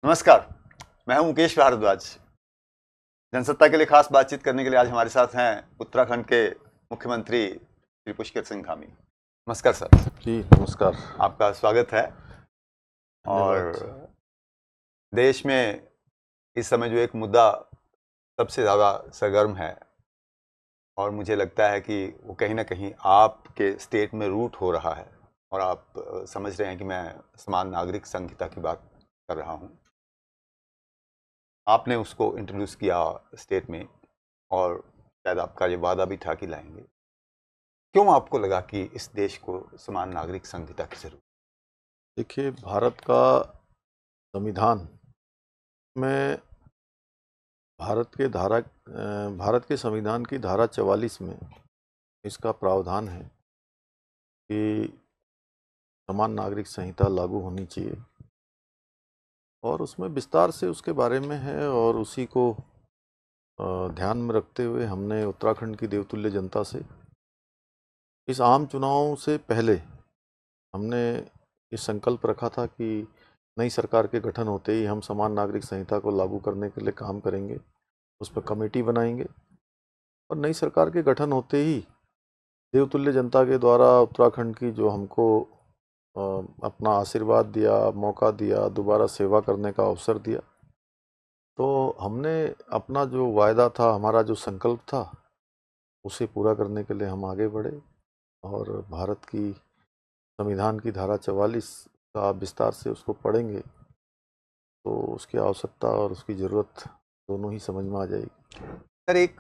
नमस्कार, मैं हूं मुकेश भारद्वाज। जनसत्ता के लिए खास बातचीत करने के लिए आज हमारे साथ हैं उत्तराखंड के मुख्यमंत्री श्री पुष्कर सिंह धामी। नमस्कार सर। जी नमस्कार। आपका स्वागत है। धन्यवाद। और देश में इस समय जो एक मुद्दा सबसे ज़्यादा सरगर्म है और मुझे लगता है कि वो कहीं ना कहीं आपके स्टेट में रूट हो रहा है और आप समझ रहे हैं कि मैं समान नागरिक संहिता की बात कर रहा हूँ। आपने उसको इंट्रोड्यूस किया स्टेट में और शायद आपका ये वादा भी था कि लाएंगे। क्यों आपको लगा कि इस देश को समान नागरिक संहिता की जरूरत? देखिए, भारत का संविधान में भारत के संविधान की धारा 44 में इसका प्रावधान है कि समान नागरिक संहिता लागू होनी चाहिए और उसमें विस्तार से उसके बारे में है। और उसी को ध्यान में रखते हुए हमने उत्तराखंड की देवतुल्य जनता से इस आम चुनाव से पहले हमने ये संकल्प रखा था कि नई सरकार के गठन होते ही हम समान नागरिक संहिता को लागू करने के लिए काम करेंगे, उस पर कमेटी बनाएंगे। और नई सरकार के गठन होते ही देवतुल्य जनता के द्वारा उत्तराखंड की जो हमको अपना आशीर्वाद दिया, मौका दिया, दोबारा सेवा करने का अवसर दिया, तो हमने अपना जो वायदा था, हमारा जो संकल्प था, उसे पूरा करने के लिए हम आगे बढ़े और भारत की संविधान की धारा 44 का विस्तार से उसको पढ़ेंगे तो उसकी आवश्यकता और उसकी ज़रूरत दोनों ही समझ में आ जाएगी। सर, एक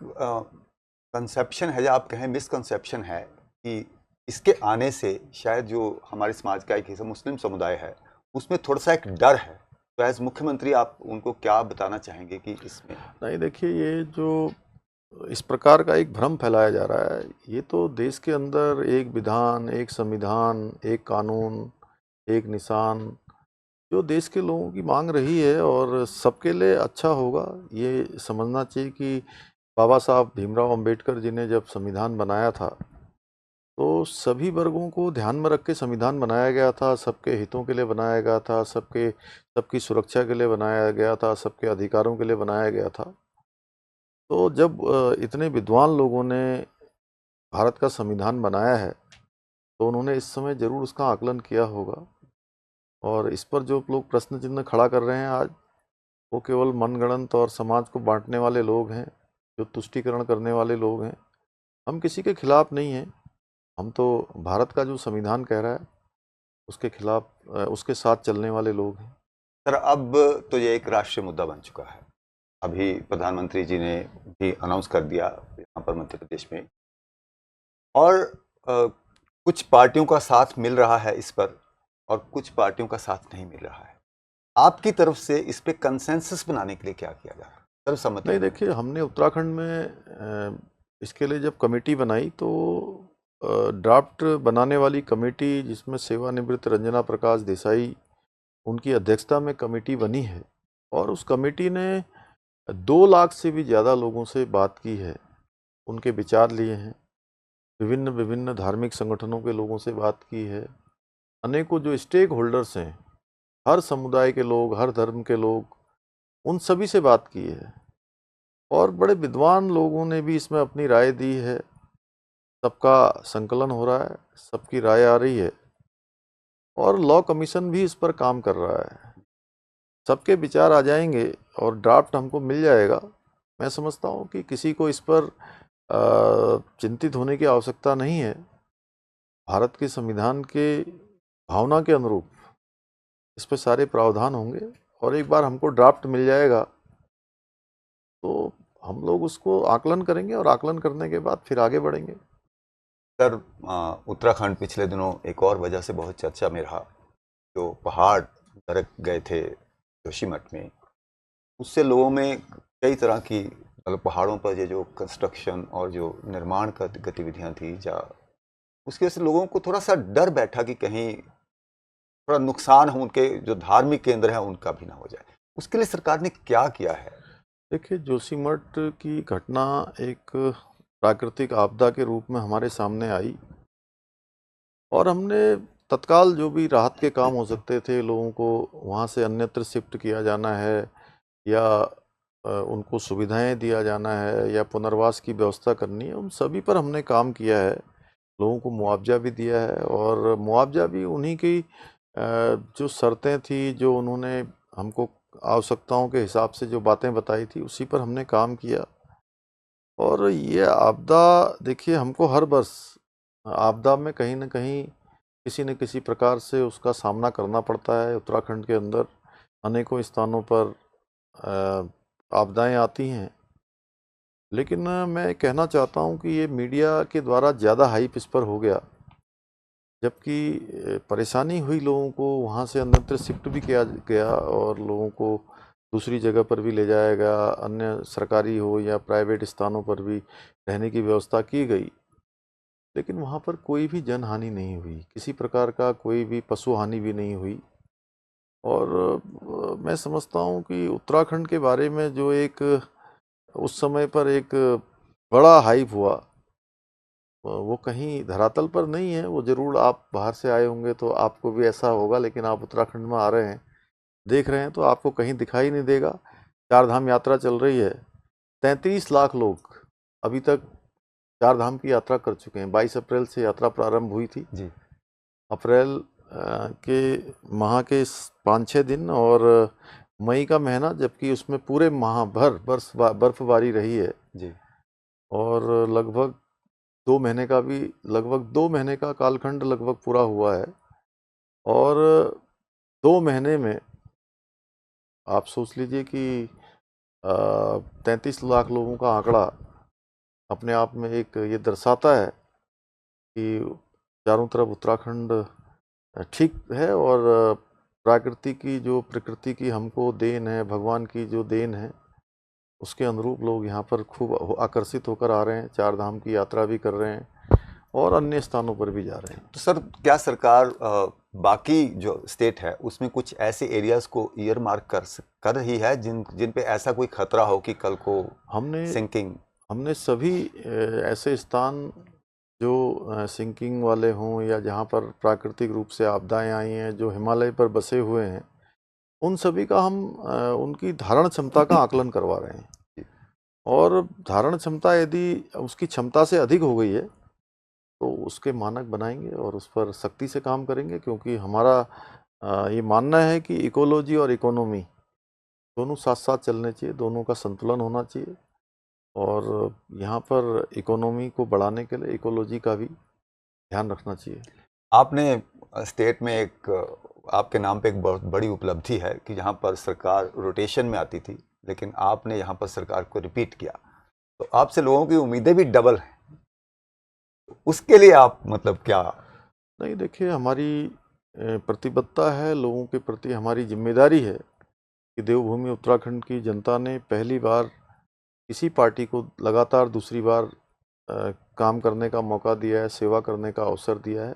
कंसेप्शन है या आप कहें मिसकंसेप्शन है कि इसके आने से शायद जो हमारे समाज का एक हिस्सा मुस्लिम समुदाय है उसमें थोड़ा सा एक डर है। तो एज मुख्यमंत्री आप उनको क्या बताना चाहेंगे कि इसमें? नहीं, देखिए, ये जो इस प्रकार का एक भ्रम फैलाया जा रहा है, ये तो देश के अंदर एक विधान, एक संविधान, एक कानून, एक निशान जो देश के लोगों की मांग रही है और सबके लिए अच्छा होगा, ये समझना चाहिए कि बाबा साहब भीमराव अंबेडकर जी ने जब संविधान बनाया था तो सभी वर्गों को ध्यान में रख के संविधान बनाया गया था, सबके हितों के लिए बनाया गया था, सबकी सुरक्षा के लिए बनाया गया था, सबके अधिकारों के लिए बनाया गया था। तो जब इतने विद्वान लोगों ने भारत का संविधान बनाया है तो उन्होंने इस समय ज़रूर उसका आकलन किया होगा। और इस पर जो लोग प्रश्न चिन्ह खड़ा कर रहे हैं आज, वो केवल मनगढ़ंत और समाज को बांटने वाले लोग हैं, जो तुष्टीकरण करने वाले लोग हैं। हम किसी के खिलाफ नहीं हैं, हम तो भारत का जो संविधान कह रहा है उसके खिलाफ, उसके साथ चलने वाले लोग हैं। सर, अब तो ये एक राष्ट्रीय मुद्दा बन चुका है। अभी प्रधानमंत्री जी ने भी अनाउंस कर दिया यहाँ पर मध्य प्रदेश में, और कुछ पार्टियों का साथ मिल रहा है इस पर और कुछ पार्टियों का साथ नहीं मिल रहा है। आपकी तरफ से इस पे कंसेंसस बनाने के लिए क्या किया जा रहा है? सर्वसम्मति? नहीं, देखिए, हमने उत्तराखंड में इसके लिए जब कमेटी बनाई तो ड्राफ्ट बनाने वाली कमेटी, जिसमें सेवानिवृत्त रंजना प्रकाश देसाई उनकी अध्यक्षता में कमेटी बनी है, और उस कमेटी ने 2 लाख से भी ज़्यादा लोगों से बात की है, उनके विचार लिए हैं, विभिन्न विभिन्न धार्मिक संगठनों के लोगों से बात की है, अनेकों जो स्टेक होल्डर्स हैं, हर समुदाय के लोग, हर धर्म के लोग, उन सभी से बात की है। और बड़े विद्वान लोगों ने भी इसमें अपनी राय दी है, सबका संकलन हो रहा है, सबकी राय आ रही है और लॉ कमीशन भी इस पर काम कर रहा है। सबके विचार आ जाएंगे और ड्राफ्ट हमको मिल जाएगा। मैं समझता हूँ कि किसी को इस पर चिंतित होने की आवश्यकता नहीं है। भारत के संविधान के भावना के अनुरूप इस पर सारे प्रावधान होंगे और एक बार हमको ड्राफ्ट मिल जाएगा तो हम लोग उसको आकलन करेंगे और आकलन करने के बाद फिर आगे बढ़ेंगे। सर, उत्तराखंड पिछले दिनों एक और वजह से बहुत चर्चा में रहा। जो पहाड़ दरक गए थे जोशीमठ में, उससे लोगों में कई तरह की, मतलब पहाड़ों पर ये जो कंस्ट्रक्शन और जो निर्माण का गतिविधियां थी, या उसकी वजह से लोगों को थोड़ा सा डर बैठा कि कहीं थोड़ा नुकसान हो, उनके जो धार्मिक केंद्र है उनका भी ना हो जाए। उसके लिए सरकार ने क्या किया है? देखिए, जोशीमठ की घटना एक प्राकृतिक आपदा के रूप में हमारे सामने आई और हमने तत्काल जो भी राहत के काम हो सकते थे, लोगों को वहाँ से अन्यत्र शिफ्ट किया जाना है या उनको सुविधाएं दिया जाना है या पुनर्वास की व्यवस्था करनी है, उन सभी पर हमने काम किया है। लोगों को मुआवजा भी दिया है और मुआवजा भी उन्हीं की जो शर्तें थी, जो उन्होंने हमको आवश्यकताओं के हिसाब से जो बातें बताई थी, उसी पर हमने काम किया। और ये आपदा देखिए, हमको हर वर्ष आपदा में कहीं न कहीं किसी न किसी प्रकार से उसका सामना करना पड़ता है। उत्तराखंड के अंदर अनेकों स्थानों पर आपदाएं आती हैं, लेकिन मैं कहना चाहता हूं कि ये मीडिया के द्वारा ज़्यादा हाइप इस पर हो गया, जबकि परेशानी हुई लोगों को, वहाँ से अन्यत्र शिफ्ट भी किया गया और लोगों को दूसरी जगह पर भी ले जाया गया, अन्य सरकारी हो या प्राइवेट स्थानों पर भी रहने की व्यवस्था की गई, लेकिन वहाँ पर कोई भी जनहानि नहीं हुई, किसी प्रकार का कोई भी पशु हानि भी नहीं हुई। और मैं समझता हूँ कि उत्तराखंड के बारे में जो एक उस समय पर एक बड़ा हाइप हुआ, वो कहीं धरातल पर नहीं है। वो ज़रूर, आप बाहर से आए होंगे तो आपको भी ऐसा होगा, लेकिन आप उत्तराखंड में आ रहे हैं, देख रहे हैं, तो आपको कहीं दिखाई नहीं देगा। चार धाम यात्रा चल रही है, 33 लाख लोग अभी तक चार धाम की यात्रा कर चुके हैं। 22 अप्रैल से यात्रा प्रारंभ हुई थी जी। अप्रैल के माह के 5-6 दिन और मई का महीना, जबकि उसमें पूरे माह भर बर्फबारी रही है जी। और लगभग 2 महीने का कालखंड लगभग पूरा हुआ है। और 2 महीने में आप सोच लीजिए कि 33 लाख लोगों का आंकड़ा अपने आप में एक ये दर्शाता है कि चारों तरफ उत्तराखंड ठीक है और प्रकृति की हमको देन है, भगवान की जो देन है, उसके अनुरूप लोग यहाँ पर खूब आकर्षित होकर आ रहे हैं, चार धाम की यात्रा भी कर रहे हैं और अन्य स्थानों पर भी जा रहे हैं। तो सर, क्या सरकार बाकी जो स्टेट है उसमें कुछ ऐसे एरियाज को ईयर मार्क कर रही है जिन पे ऐसा कोई खतरा हो कि कल को सिंकिंग? हमने सभी ऐसे स्थान जो सिंकिंग वाले हों या जहाँ पर प्राकृतिक रूप से आपदाएं आई हैं, जो हिमालय पर बसे हुए हैं, उन सभी का हम उनकी धारण क्षमता का आकलन करवा रहे हैं। और धारण क्षमता यदि उसकी क्षमता से अधिक हो गई है तो उसके मानक बनाएंगे और उस पर सख्ती से काम करेंगे, क्योंकि हमारा ये मानना है कि इकोलॉजी और इकोनॉमी दोनों साथ साथ चलने चाहिए, दोनों का संतुलन होना चाहिए। और यहाँ पर इकोनॉमी को बढ़ाने के लिए इकोलॉजी का भी ध्यान रखना चाहिए। आपने स्टेट में एक आपके नाम पे एक बहुत बड़ी उपलब्धि है कि जहाँ पर सरकार रोटेशन में आती थी, लेकिन आपने यहाँ पर सरकार को रिपीट किया, तो आपसे लोगों की उम्मीदें भी डबल हैं। उसके लिए आप मतलब क्या? नहीं, देखिए, हमारी प्रतिबद्धता है, लोगों के प्रति हमारी जिम्मेदारी है कि देवभूमि उत्तराखंड की जनता ने पहली बार किसी पार्टी को लगातार दूसरी बार काम करने का मौका दिया है, सेवा करने का अवसर दिया है।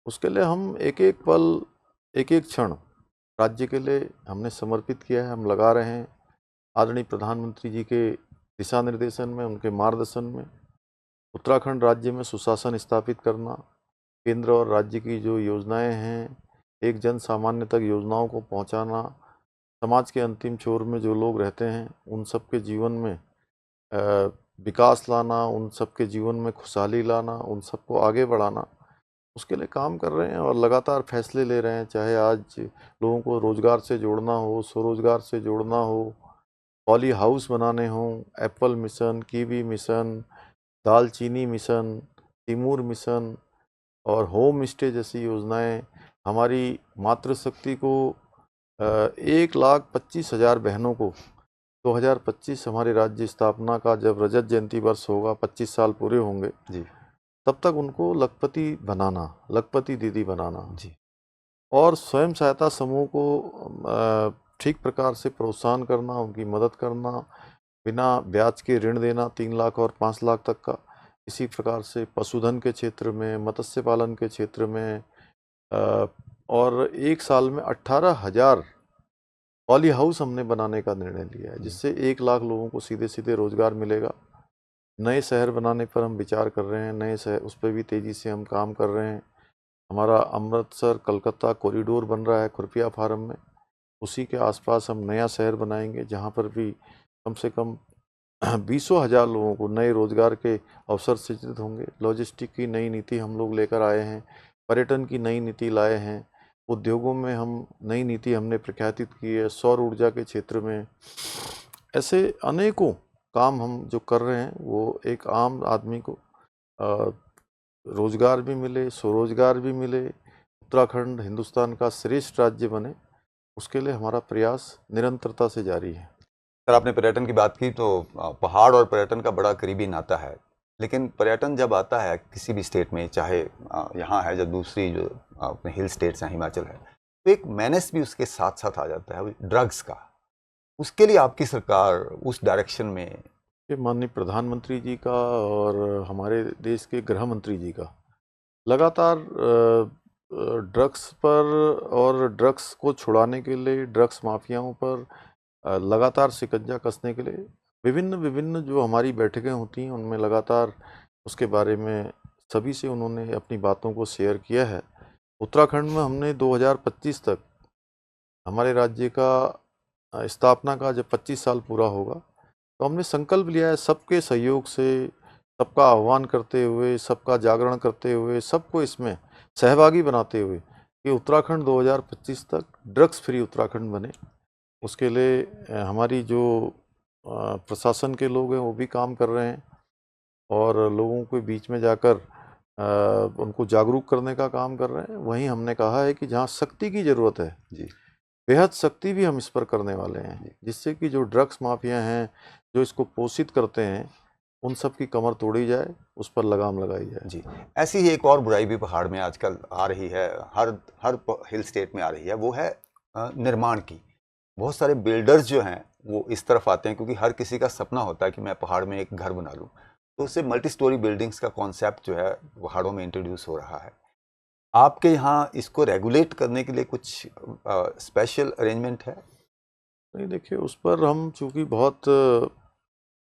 उसके लिए हम एक एक पल, एक एक क्षण राज्य के लिए हमने समर्पित किया है, हम लगा रहे हैं। आदरणीय प्रधानमंत्री जी के दिशा निर्देशन में, उनके मार्गदर्शन में उत्तराखंड राज्य में सुशासन स्थापित करना, केंद्र और राज्य की जो योजनाएं हैं, एक जन सामान्य तक योजनाओं को पहुंचाना, समाज के अंतिम छोर में जो लोग रहते हैं उन सब के जीवन में विकास लाना, उन सब के जीवन में खुशहाली लाना, उन सबको आगे बढ़ाना, उसके लिए काम कर रहे हैं और लगातार फैसले ले रहे हैं। चाहे आज लोगों को रोज़गार से जोड़ना हो, स्वरोजगार से जोड़ना हो, पॉली हाउस बनाने हों, एप्पल मिशन, कीवी मिशन, दालचीनी मिशन, तिमूर मिशन और होम स्टे जैसी योजनाएं हमारी मातृशक्ति को 1,25,000 बहनों को 2025 हमारे राज्य स्थापना का जब रजत जयंती वर्ष होगा, 25 साल पूरे होंगे जी। तब तक उनको लखपति बनाना, लखपति दीदी बनाना जी। और स्वयं सहायता समूह को ठीक प्रकार से प्रोत्साहन करना, उनकी मदद करना, बिना ब्याज के ऋण देना 3 लाख और 5 लाख तक का। इसी प्रकार से पशुधन के क्षेत्र में, मत्स्य पालन के क्षेत्र में और एक साल में 18,000 पॉली हाउस हमने बनाने का निर्णय लिया है, जिससे 1 लाख लोगों को सीधे सीधे रोजगार मिलेगा। नए शहर बनाने पर हम विचार कर रहे हैं, नए शहर, उस पर भी तेज़ी से हम काम कर रहे हैं। हमारा अमृतसर कलकत्ता कॉरिडोर बन रहा है खुरपिया फार्म में, उसी के आसपास हम नया शहर बनाएंगे जहाँ पर भी कम से कम 20,000 लोगों को नए रोजगार के अवसर सृजित होंगे। लॉजिस्टिक की नई नीति हम लोग लेकर आए हैं, पर्यटन की नई नीति लाए हैं, उद्योगों में हम नई नीति हमने प्रख्यातित की है, सौर ऊर्जा के क्षेत्र में। ऐसे अनेकों काम हम जो कर रहे हैं वो एक आम आदमी को रोजगार भी मिले, स्वरोजगार भी मिले, उत्तराखंड हिंदुस्तान का श्रेष्ठ राज्य बने, उसके लिए हमारा प्रयास निरंतरता से जारी है। सर, आपने पर्यटन की बात की तो पहाड़ और पर्यटन का बड़ा करीबी नाता है। लेकिन पर्यटन जब आता है किसी भी स्टेट में, चाहे यहाँ है, जब दूसरी जो अपने हिल स्टेट्स हैं, हिमाचल है, तो एक मेनेस भी उसके साथ साथ आ जाता है, ड्रग्स का। उसके लिए आपकी सरकार उस डायरेक्शन में, कि माननीय प्रधानमंत्री जी का और हमारे देश के गृह मंत्री जी का लगातार ड्रग्स पर और ड्रग्स को छुड़ाने के लिए, ड्रग्स माफियाओं पर लगातार शिकंजा कसने के लिए विभिन्न विभिन्न जो हमारी बैठकें होती हैं उनमें लगातार उसके बारे में सभी से उन्होंने अपनी बातों को शेयर किया है। उत्तराखंड में हमने 2025 तक हमारे राज्य का स्थापना का जब 25 साल पूरा होगा तो हमने संकल्प लिया है सबके सहयोग से, सबका आह्वान करते हुए, सबका जागरण करते हुए, सबको इसमें सहभागी बनाते हुए कि उत्तराखंड 2025 तक ड्रग्स फ्री उत्तराखंड बने। उसके लिए हमारी जो प्रशासन के लोग हैं वो भी काम कर रहे हैं और लोगों के बीच में जाकर उनको जागरूक करने का काम कर रहे हैं। वहीं हमने कहा है कि जहाँ सख्ती की ज़रूरत है जी, बेहद सख्ती भी हम इस पर करने वाले हैं, जिससे कि जो ड्रग्स माफिया हैं जो इसको पोषित करते हैं उन सब की कमर तोड़ी जाए, उस पर लगाम लगाई जाए। जी। ऐसी ही एक और बुराई भी पहाड़ में आजकल आ रही है, हर हर हिल स्टेट में आ रही है, वो है निर्माण की। बहुत सारे बिल्डर्स जो हैं वो इस तरफ आते हैं क्योंकि हर किसी का सपना होता है कि मैं पहाड़ में एक घर बना लूं। तो उससे मल्टी स्टोरी बिल्डिंग्स का कॉन्सेप्ट जो है पहाड़ों में इंट्रोड्यूस हो रहा है। आपके यहाँ इसको रेगुलेट करने के लिए कुछ स्पेशल अरेंजमेंट है? नहीं, देखिए उस पर हम चूँकि बहुत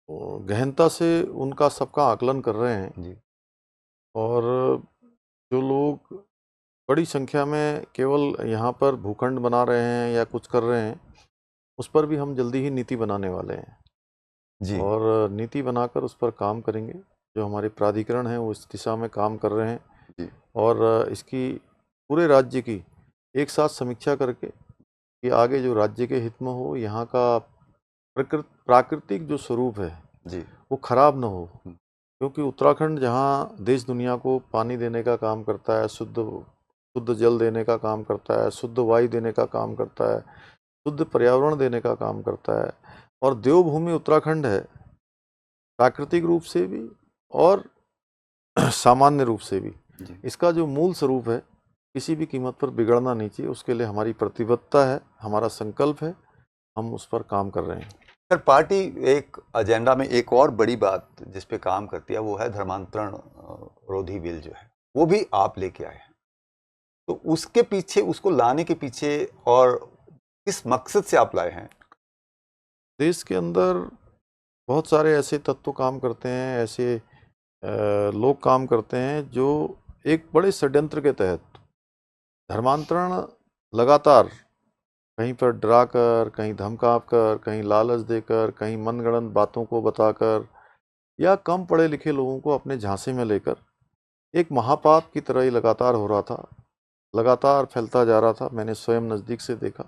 गहनता से उनका सबका आकलन कर रहे हैं जी, और जो लोग बड़ी संख्या में केवल यहाँ पर भूखंड बना रहे हैं या कुछ कर रहे हैं, उस पर भी हम जल्दी ही नीति बनाने वाले हैं जी, और नीति बनाकर उस पर काम करेंगे। जो हमारे प्राधिकरण हैं वो इस दिशा में काम कर रहे हैं जी, और इसकी पूरे राज्य की एक साथ समीक्षा करके कि आगे जो राज्य के हित में हो, यहाँ का प्राकृतिक जो स्वरूप है जी, वो खराब ना हो। हम्म, क्योंकि उत्तराखंड जहाँ देश दुनिया को पानी देने का काम करता है, शुद्ध शुद्ध जल देने का काम करता है, शुद्ध वायु देने का काम करता है, शुद्ध पर्यावरण देने का काम करता है और देवभूमि उत्तराखंड है, प्राकृतिक रूप से भी और सामान्य रूप से भी। जी। इसका जो मूल स्वरूप है किसी भी कीमत पर बिगड़ना नहीं चाहिए, उसके लिए हमारी प्रतिबद्धता है, हमारा संकल्प है, हम उस पर काम कर रहे हैं। सर, पार्टी एक एजेंडा में एक और बड़ी बात जिस पे काम करती है वो है धर्मांतरण रोधी बिल जो है, वो भी आप लेके आए हैं। तो उसके पीछे, उसको लाने के पीछे और किस मकसद से आप लाए हैं? देश के अंदर बहुत सारे ऐसे तत्व काम करते हैं, ऐसे लोग काम करते हैं जो एक बड़े षड्यंत्र के तहत धर्मांतरण लगातार कहीं पर डराकर, कहीं धमकाकर, कहीं लालच देकर, कहीं मनगढ़ंत बातों को बताकर या कम पढ़े लिखे लोगों को अपने झांसे में लेकर एक महापाप की तरह ही लगातार हो रहा था, लगातार फैलता जा रहा था। मैंने स्वयं नज़दीक से देखा,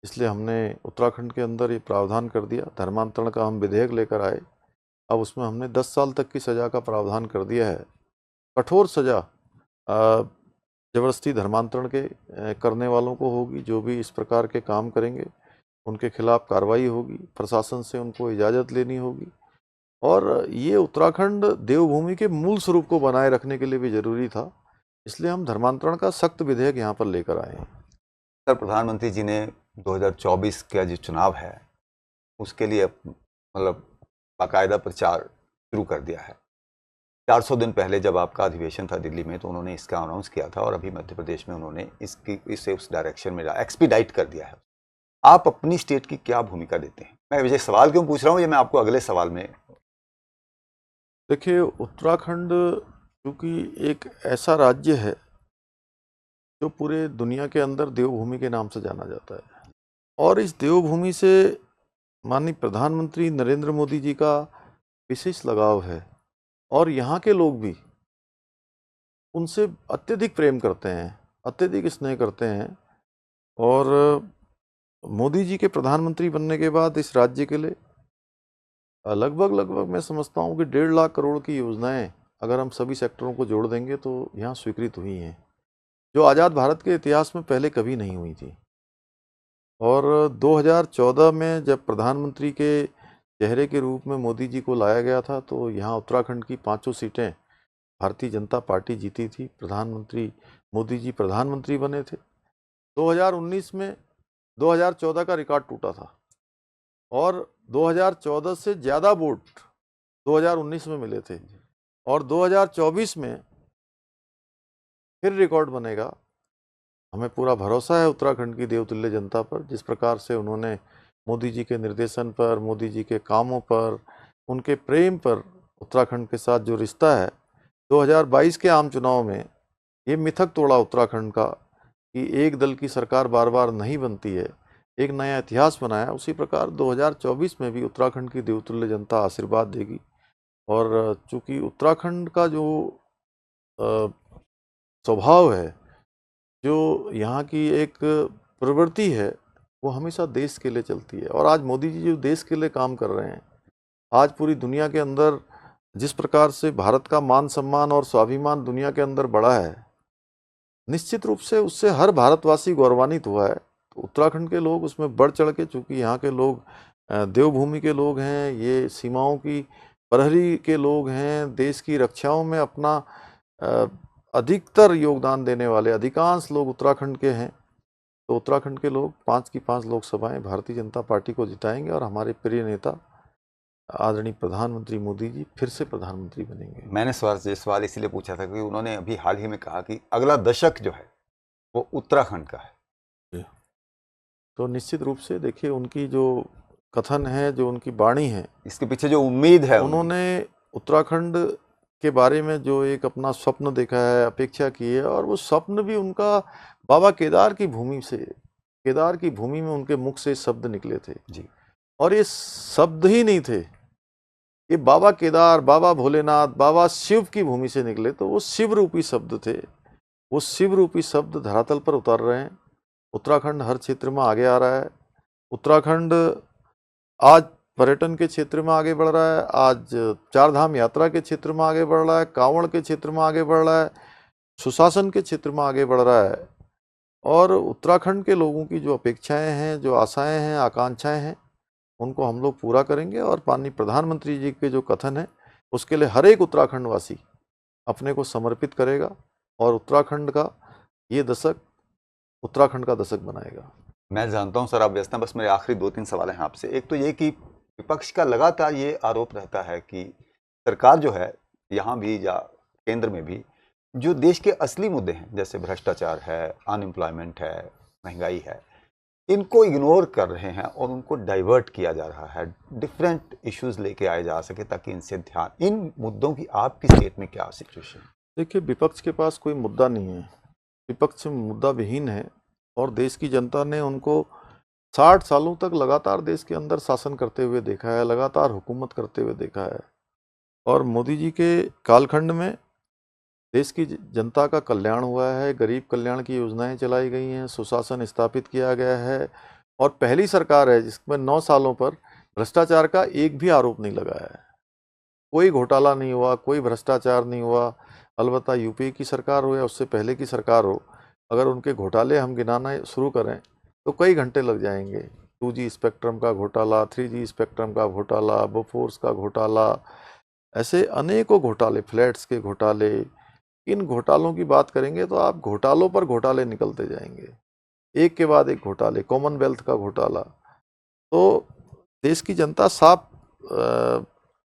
इसलिए हमने उत्तराखंड के अंदर ये प्रावधान कर दिया। धर्मांतरण का हम विधेयक लेकर आए, अब उसमें हमने 10 साल तक की सज़ा का प्रावधान कर दिया है। कठोर सज़ा ज़बरदस्ती धर्मांतरण के करने वालों को होगी। जो भी इस प्रकार के काम करेंगे उनके खिलाफ कार्रवाई होगी, प्रशासन से उनको इजाज़त लेनी होगी और ये उत्तराखंड देवभूमि के मूल स्वरूप को बनाए रखने के लिए भी ज़रूरी था, इसलिए हम धर्मांतरण का सख्त विधेयक यहाँ पर लेकर आए हैं। सर, प्रधानमंत्री जी ने 2024 का जो चुनाव है उसके लिए मतलब बाकायदा प्रचार शुरू कर दिया है। 400 दिन पहले जब आपका अधिवेशन था दिल्ली में तो उन्होंने इसका अनाउंस किया था और अभी मध्य प्रदेश में उन्होंने इसे उस डायरेक्शन में एक्सपीडाइट कर दिया है। आप अपनी स्टेट की क्या भूमिका देते हैं? मैं ये सवाल क्यों पूछ रहा हूँ, ये मैं आपको अगले सवाल में। देखिए, उत्तराखंड क्योंकि एक ऐसा राज्य है जो पूरे दुनिया के अंदर देवभूमि के नाम से जाना जाता है। और इस देवभूमि से माननीय प्रधानमंत्री नरेंद्र मोदी जी का विशेष लगाव है और यहाँ के लोग भी उनसे अत्यधिक प्रेम करते हैं, अत्यधिक स्नेह करते हैं। और मोदी जी के प्रधानमंत्री बनने के बाद इस राज्य के लिए लगभग मैं समझता हूँ कि 1.5 लाख करोड़ की योजनाएं अगर हम सभी सेक्टरों को जोड़ देंगे तो यहाँ स्वीकृत हुई हैं, जो आज़ाद भारत के इतिहास में पहले कभी नहीं हुई थी। और 2014 में जब प्रधानमंत्री के चेहरे के रूप में मोदी जी को लाया गया था तो यहाँ उत्तराखंड की 5 सीटें भारतीय जनता पार्टी जीती थी। प्रधानमंत्री मोदी जी प्रधानमंत्री बने थे। 2019 में 2014 का रिकॉर्ड टूटा था और 2014 से ज़्यादा वोट 2019 में मिले थे और 2024 में फिर रिकॉर्ड बनेगा। हमें पूरा भरोसा है उत्तराखंड की देवतुल्य जनता पर। जिस प्रकार से उन्होंने मोदी जी के निर्देशन पर, मोदी जी के कामों पर, उनके प्रेम पर उत्तराखंड के साथ जो रिश्ता है, 2022 के आम चुनाव में ये मिथक तोड़ा उत्तराखंड का कि एक दल की सरकार बार बार नहीं बनती है, एक नया इतिहास बनाया। उसी प्रकार 2024 में भी उत्तराखंड की देवतुल्य जनता आशीर्वाद देगी। और चूंकि उत्तराखंड का जो स्वभाव है, जो यहाँ की एक प्रवृत्ति है, वो हमेशा देश के लिए चलती है। और आज मोदी जी जो देश के लिए काम कर रहे हैं, आज पूरी दुनिया के अंदर जिस प्रकार से भारत का मान सम्मान और स्वाभिमान दुनिया के अंदर बढ़ा है, निश्चित रूप से उससे हर भारतवासी गौरवान्वित हुआ है। तो उत्तराखंड के लोग उसमें बढ़ चढ़ के, चूँकि यहाँ के लोग देवभूमि के लोग हैं, ये सीमाओं की प्रहरी के लोग हैं, देश की रक्षाओं में अपना अधिकतर योगदान देने वाले अधिकांश लोग उत्तराखंड के हैं। तो उत्तराखंड के लोग 5 की 5 लोकसभाएं भारतीय जनता पार्टी को जिताएंगे और हमारे प्रिय नेता आदरणीय प्रधानमंत्री मोदी जी फिर से प्रधानमंत्री बनेंगे। मैंने सवाल इसलिए पूछा था कि उन्होंने अभी हाल ही में कहा कि अगला दशक जो है वो उत्तराखंड का है। तो निश्चित रूप से देखिए, उनकी जो कथन है, जो उनकी वाणी है, इसके पीछे जो उम्मीद है, उन्होंने उत्तराखंड के बारे में जो एक अपना स्वप्न देखा है, अपेक्षा की है, और वो स्वप्न भी उनका बाबा केदार की भूमि से, केदार की भूमि में उनके मुख से शब्द निकले थे जी। और ये शब्द ही नहीं थे, ये बाबा केदार, बाबा भोलेनाथ, बाबा शिव की भूमि से निकले। तो वो शिव रूपी शब्द थे। वो शिव रूपी शब्द धरातल पर उतर रहे हैं। उत्तराखंड हर क्षेत्र में आगे आ रहा है। उत्तराखंड आज पर्यटन के क्षेत्र में आगे बढ़ रहा है, आज चार धाम यात्रा के क्षेत्र में आगे बढ़ रहा है, कांवड़ के क्षेत्र में आगे बढ़ रहा है, सुशासन के क्षेत्र में आगे बढ़ रहा है। और उत्तराखंड के लोगों की जो अपेक्षाएं हैं, जो आशाएं हैं, आकांक्षाएं हैं, उनको हम लोग पूरा करेंगे। और माननीय प्रधानमंत्री जी के जो कथन है, उसके लिए हर एक उत्तराखंड वासी अपने को समर्पित करेगा और उत्तराखंड का ये दशक उत्तराखंड का दशक बनाएगा। मैं जानता हूं सर आप व्यस्त हैं, बस मेरे आखिरी 2-3 सवाल हैं आपसे। एक तो ये कि विपक्ष का लगातार ये आरोप रहता है कि सरकार जो है यहाँ भी या केंद्र में भी जो देश के असली मुद्दे हैं, जैसे भ्रष्टाचार है, अनएम्प्लॉयमेंट है, महंगाई है, इनको इग्नोर कर रहे हैं और उनको डाइवर्ट किया जा रहा है, डिफरेंट इश्यूज लेके आए जा सके ताकि इनसे ध्यान, इन मुद्दों की आपकी स्टेट में क्या सिचुएशन? देखिए, विपक्ष के पास कोई मुद्दा नहीं है, विपक्ष मुद्दा विहीन है। और देश की जनता ने उनको 60 सालों तक लगातार देश के अंदर शासन करते हुए देखा है, लगातार हुकूमत करते हुए देखा है। और मोदी जी के कालखंड में देश की जनता का कल्याण हुआ है, गरीब कल्याण की योजनाएं चलाई गई हैं, सुशासन स्थापित किया गया है। और पहली सरकार है जिसमें 9 सालों पर भ्रष्टाचार का एक भी आरोप नहीं लगाया है। कोई घोटाला नहीं हुआ, कोई भ्रष्टाचार नहीं हुआ। अलबत्ता यूपी की सरकार हो या उससे पहले की सरकार हो, अगर उनके घोटाले हम गिनाना शुरू करें तो कई घंटे लग जाएंगे। 2G स्पेक्ट्रम का घोटाला, 3G स्पेक्ट्रम का घोटाला, बोफोर्स का घोटाला, ऐसे अनेकों घोटाले, फ्लैट्स के घोटाले। इन घोटालों की बात करेंगे तो आप घोटालों पर घोटाले निकलते जाएंगे, एक के बाद एक घोटाले। कॉमनवेल्थ का घोटाला। तो देश की जनता साफ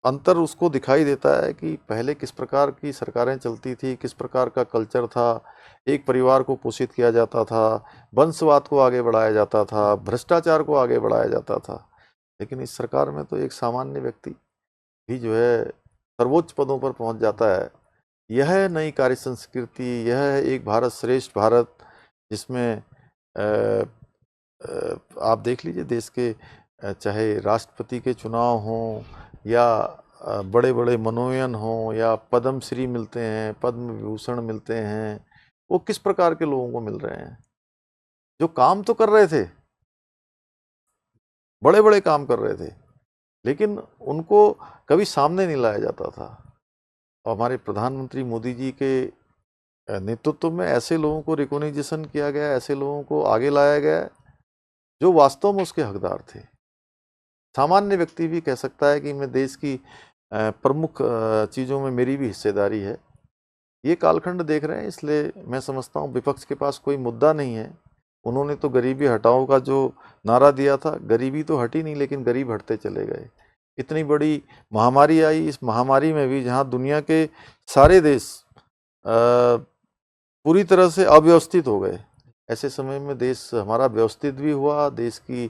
अंतर उसको दिखाई देता है कि पहले किस प्रकार की सरकारें चलती थी, किस प्रकार का कल्चर था, एक परिवार को पोषित किया जाता था, वंशवाद को आगे बढ़ाया जाता था, भ्रष्टाचार को आगे बढ़ाया जाता था। लेकिन इस सरकार में तो एक सामान्य व्यक्ति भी जो है सर्वोच्च पदों पर पहुंच जाता है। यह है नई कार्य संस्कृति, यह है एक भारत श्रेष्ठ भारत, जिसमें आप देख लीजिए देश के चाहे राष्ट्रपति के चुनाव हों या बड़े बड़े मनोनयन हों या पद्म श्री मिलते हैं, पद्म विभूषण मिलते हैं, वो किस प्रकार के लोगों को मिल रहे हैं जो काम तो कर रहे थे, बड़े बड़े काम कर रहे थे, लेकिन उनको कभी सामने नहीं लाया जाता था। और हमारे प्रधानमंत्री मोदी जी के नेतृत्व में ऐसे लोगों को रिकॉग्निशन किया गया, ऐसे लोगों को आगे लाया गया जो वास्तव में उसके हकदार थे। सामान्य व्यक्ति भी कह सकता है कि मैं देश की प्रमुख चीज़ों में मेरी भी हिस्सेदारी है। ये कालखंड देख रहे हैं, इसलिए मैं समझता हूँ विपक्ष के पास कोई मुद्दा नहीं है। उन्होंने तो गरीबी हटाओ का जो नारा दिया था, गरीबी तो हटी नहीं लेकिन गरीब हटते चले गए। इतनी बड़ी महामारी आई, इस महामारी में भी जहाँ दुनिया के सारे देश पूरी तरह से अव्यवस्थित हो गए, ऐसे समय में देश हमारा व्यवस्थित भी हुआ, देश की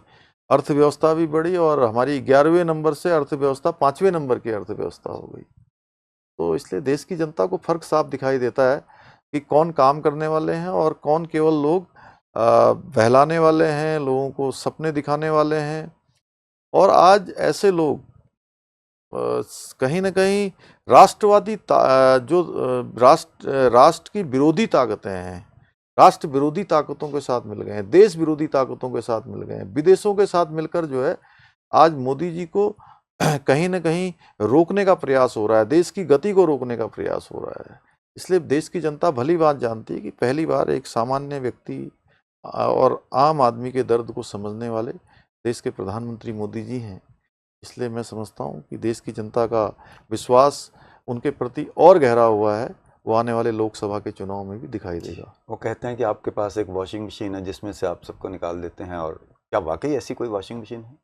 अर्थव्यवस्था भी बढ़ी और हमारी 11वें नंबर से अर्थव्यवस्था 5वें नंबर की अर्थव्यवस्था हो गई। तो इसलिए देश की जनता को फर्क साफ दिखाई देता है कि कौन काम करने वाले हैं और कौन केवल लोग बहलाने वाले हैं, लोगों को सपने दिखाने वाले हैं। और आज ऐसे लोग कहीं ना कहीं राष्ट्रवादी जो राष्ट्र की विरोधी ताकतें हैं, राष्ट्र विरोधी ताकतों के साथ मिल गए हैं, देश विरोधी ताकतों के साथ मिल गए हैं, विदेशों के साथ मिलकर जो है आज मोदी जी को कहीं ना कहीं रोकने का प्रयास हो रहा है, देश की गति को रोकने का प्रयास हो रहा है। इसलिए देश की जनता भली बात जानती है कि पहली बार एक सामान्य व्यक्ति और आम आदमी के दर्द को समझने वाले देश के प्रधानमंत्री मोदी जी हैं। इसलिए मैं समझता हूँ कि देश की जनता का विश्वास उनके प्रति और गहरा हुआ है, वो आने वाले लोकसभा के चुनाव में भी दिखाई देगा। वो कहते हैं कि आपके पास एक वॉशिंग मशीन है जिसमें से आप सबको निकाल देते हैं, और क्या वाकई ऐसी कोई वॉशिंग मशीन है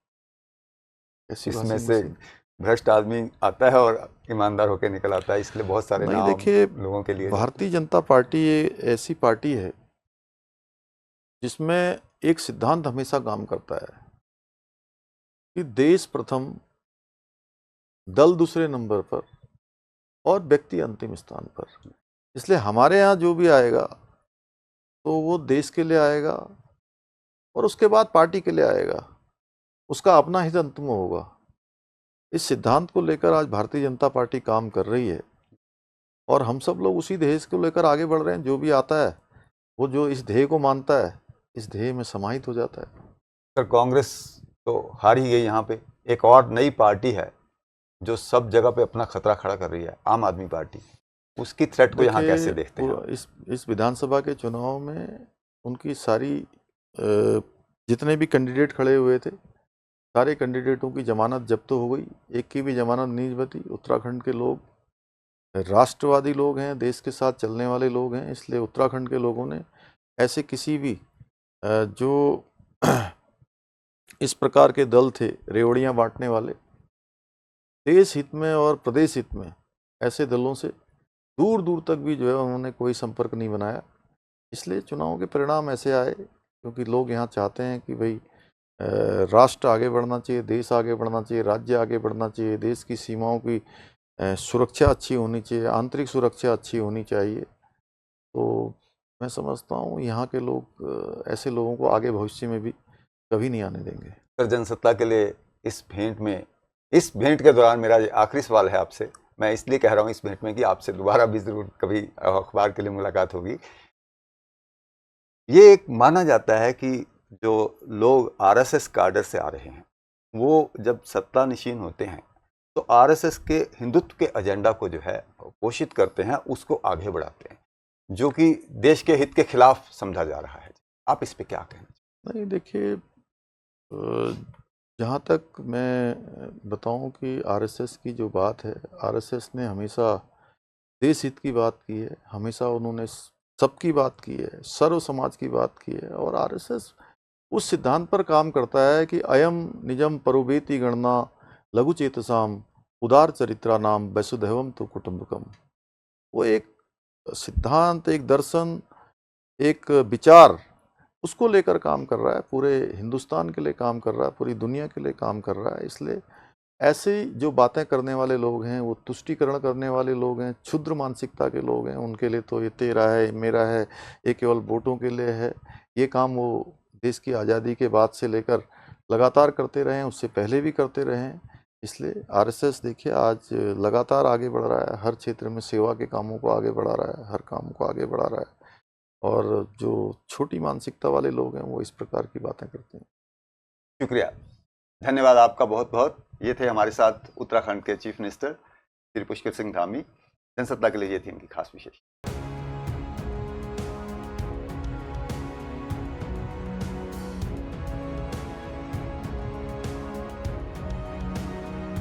ऐसी इसमें वॉशिंग से मशीन भ्रष्ट आदमी आता है और ईमानदार होकर निकल आता है? इसलिए बहुत सारे नहीं। नाम देखिए, लोगों के लिए भारतीय जनता पार्टी ऐसी पार्टी है जिसमें एक सिद्धांत हमेशा काम करता है कि देश प्रथम, दल दूसरे नंबर पर और व्यक्ति अंतिम स्थान पर। इसलिए हमारे यहाँ जो भी आएगा तो वो देश के लिए आएगा और उसके बाद पार्टी के लिए आएगा, उसका अपना हित अंतिम होगा। इस सिद्धांत को लेकर आज भारतीय जनता पार्टी काम कर रही है और हम सब लोग उसी ध्येय को लेकर आगे बढ़ रहे हैं। जो भी आता है वो जो इस ध्येय को मानता है, इस ध्येय में समाहित हो जाता है। सर, कांग्रेस तो हार ही गई। यहाँ पे एक और नई पार्टी है जो सब जगह पे अपना खतरा खड़ा कर रही है, आम आदमी पार्टी। उसकी थ्रेट को यहाँ कैसे देखते हैं? इस विधानसभा के चुनाव में उनकी सारी जितने भी कैंडिडेट खड़े हुए थे, सारे कैंडिडेटों की जमानत जब्त हो गई, एक की भी जमानत नहीं बची। उत्तराखंड के लोग राष्ट्रवादी लोग हैं, देश के साथ चलने वाले लोग हैं, इसलिए उत्तराखंड के लोगों ने ऐसे किसी भी जो इस प्रकार के दल थे रेवड़ियां बांटने वाले, देश हित में और प्रदेश हित में ऐसे दलों से दूर दूर तक भी जो है उन्होंने कोई संपर्क नहीं बनाया। इसलिए चुनावों के परिणाम ऐसे आए क्योंकि लोग यहाँ चाहते हैं कि भाई राष्ट्र आगे बढ़ना चाहिए, देश आगे बढ़ना चाहिए, राज्य आगे बढ़ना चाहिए, देश की सीमाओं की सुरक्षा अच्छी होनी चाहिए, आंतरिक सुरक्षा अच्छी होनी चाहिए। तो मैं समझता हूँ यहाँ के लोग ऐसे लोगों को आगे भविष्य में भी कभी नहीं आने देंगे। सर, जनसत्ता के लिए इस भेंट के दौरान मेरा आखिरी सवाल है आपसे। मैं इसलिए कह रहा हूँ इस भेंट में कि आपसे दोबारा भी जरूर कभी अखबार के लिए मुलाकात होगी। ये एक माना जाता है कि जो लोग आरएसएस काडर से आ रहे हैं वो जब सत्ता नशीन होते हैं तो आरएसएस के हिंदुत्व के एजेंडा को जो है पोषित करते हैं, उसको आगे बढ़ाते हैं, जो कि देश के हित के खिलाफ समझा जा रहा है। आप इस पे क्या कहना चाहिए? नहीं, देखिए, जहाँ तक मैं बताऊं कि आरएसएस की जो बात है, आरएसएस ने हमेशा देश हित की बात की है, हमेशा उन्होंने सबकी बात की है, सर्व समाज की बात की है। और आरएसएस उस सिद्धांत पर काम करता है कि अयम निजम परुवेति गणना लघु चेतसाम उदार चरित्रा नाम वसुधैवम तो कुटुंबकम। वो एक सिद्धांत, एक दर्शन, एक विचार, उसको लेकर काम कर रहा है, पूरे हिंदुस्तान के लिए काम कर रहा है, पूरी दुनिया के लिए काम कर रहा है। इसलिए ऐसे जो बातें करने वाले लोग हैं, वो तुष्टीकरण करने वाले लोग हैं, क्षुद्र मानसिकता के लोग हैं, उनके लिए तो ये तेरा है, मेरा है, ये केवल वोटों के लिए है। ये काम वो देश की आज़ादी के बाद से लेकर लगातार करते रहे हैं, उससे पहले भी करते रहे हैं। इसलिए आरएसएस देखिए आज लगातार आगे बढ़ रहा है, हर क्षेत्र में सेवा के कामों को आगे बढ़ा रहा है, हर काम को आगे बढ़ा रहा है। और जो छोटी मानसिकता वाले लोग हैं, वो इस प्रकार की बातें करते हैं। शुक्रिया, धन्यवाद आपका बहुत बहुत। ये थे हमारे साथ उत्तराखंड के चीफ मिनिस्टर श्री पुष्कर सिंह धामी। जनसत्ता के लिए ये थी इनकी खास विशेष।